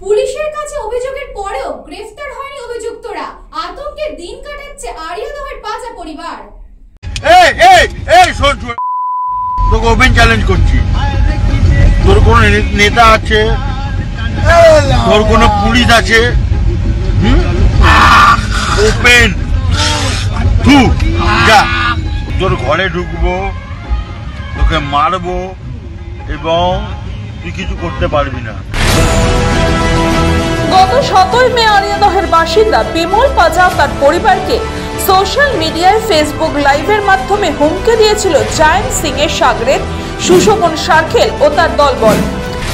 পুলিশের কাছে অভিযোগের পরেও গ্রেফতার হয়নি অভিযুক্তরা। আতঙ্কে দিন কাটাচ্ছে আরিয়াদহের পাজা পরিবার। শোন, তোকে ওপেন চ্যালেঞ্জ করছি। তোর কোন নেতা আছে, তোর কোন পুলিশ আছে, ওপেন যা, তোর ঘরে ঢুকবো, তোকে মারবো এবং তুই কিছু করতে পারবি না। গত 7 মে আরিয়াদহের বাসিন্দা বিমল পাজা তার পরিবারকে সোশ্যাল মিডিয়ায় ফেসবুক লাইভের মাধ্যমে হুমকি দিয়েছিল জায়েন্ট সিং এর সাগরেদ সুশোভন সার্কেল ও তার দলবল।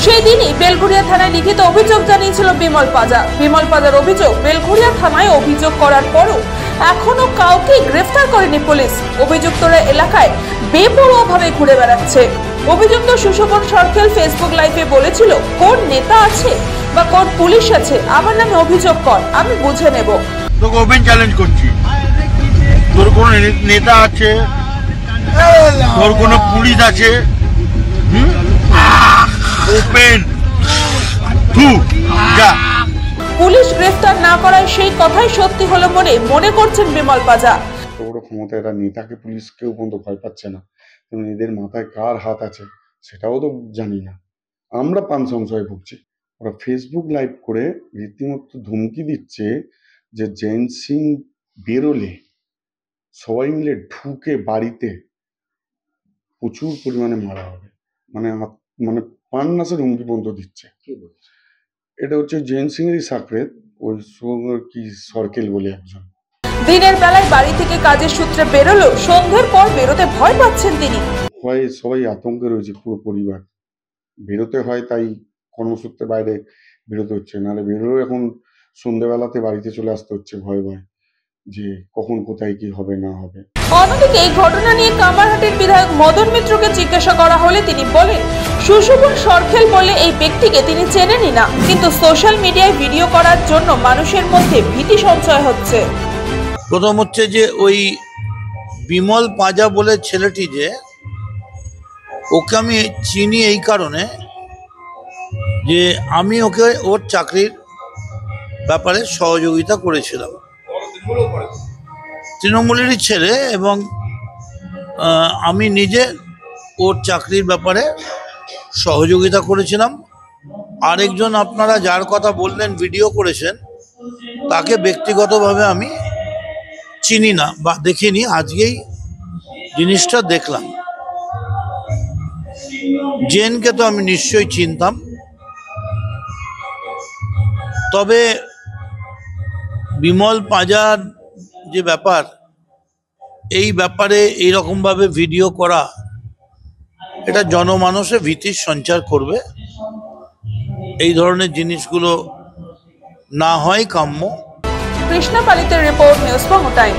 সেই দিনই বেলঘরিয়া থানায় লিখিত অভিযোগ জানিয়েছিল বিমল পাজা। বিমল পাজার অভিযোগ, বেলঘরিয়া থানায় অভিযোগ করার পরও এখনো কাউকে গ্রেফতার করেনি পুলিশ। অভিযুক্তরা এলাকায় বেপরোয়াভাবে ঘুরে বেড়াচ্ছে। অভিযুক্ত সুশোভন সার্কেল ফেসবুক লাইভে বলেছিল, কোন নেতা আছে বা কোন পুলিশ আছে আমার নামে অভিযোগ কর, আমি বুঝে নেব। তোকে ওপেন চ্যালেঞ্জ করছি। তোর কোন নেতা আছে, তোর কোন পুলিশ আছে, ওপেন যা। পুলিশ গ্রেফতার না করায় সেই কথাই সত্যি হলো বলে মনে করছেন বিমল পাজা। বড় ক্ষমতা এরা নেতাকে পুলিশ কেউ পর্যন্ত ভয় পাচ্ছে না, এবং এদের মাথায় কার হাত আছে সেটাও তো জানি না। আমরা প্রাণ সংশয়ে ভুগছি। ওরা ফেসবুক লাইভ করে রীতিমতো ধমকি দিচ্ছে যে জেন্ট সিং বেরোলে সবাই মিলে ঢুকে বাড়িতে প্রচুর পরিমাণে মারা হবে, মানে প্রাণ নাশের হুমকি পর্যন্ত দিচ্ছে। এটা হচ্ছে জেন্ট সিং এরই সাকরেদ, ওই কি সরকেল বলে একজন। দিনের বেলায় বাড়ি থেকে কাজের সূত্রে বেরোলো, সন্ধ্যের পর বেরোতে ভয় পাচ্ছেন তিনি। ভয়ে সবাই আতঙ্কে রয়েছে, পুরো পরিবার। বেরোতে হয় তাই কর্মসূত্রে বাইরে বেরোতে হচ্ছে, নাহলে বেরোলেও এখন সন্ধ্যেবেলাতে বাড়িতে চলে আসতে হচ্ছে ভয়ে ভয়ে যে কখন কোথায় কি হবে না হবে। অন্যদিকে এই ঘটনা নিয়ে কামারহাটির বিধায়ক মদন মিত্রকে জিজ্ঞাসা করা হলে তিনি বলেন, সুশোভন সরকেল বলে এই ব্যক্তিকে তিনি চেনেনই না, কিন্তু সোশ্যাল মিডিয়ায় ভিডিও করার জন্য মানুষের মধ্যে ভীতি সঞ্চয় হচ্ছে। প্রথম হচ্ছে যে ওই বিমল পাজা বলে ছেলেটি, যে ওকে আমি চিনি এই কারণে যে আমি ওকে ওর চাকরির ব্যাপারে সহযোগিতা করেছিলাম। তৃণমূলেরই ছেলে, এবং আমি নিজে ওর চাকরির ব্যাপারে সহযোগিতা করেছিলাম। আরেকজন আপনারা যার কথা বললেন ভিডিও করেছেন, তাকে ব্যক্তিগতভাবে আমি চিনি না বা দেখিনি, আজকেই জিনিসটা দেখলাম। জেনকে তো আমি নিশ্চয়ই চিনতাম, তবে বিমল পাজার যে ব্যাপার, এই ব্যাপারে এইরকমভাবে ভিডিও করা, এটা জনমানসে ভীতির সঞ্চার করবে। এই ধরনের জিনিসগুলো না হয় কাম্য। কৃষ্ণা পালিতের রিপোর্ট, নিউজ বাংলা টাইম।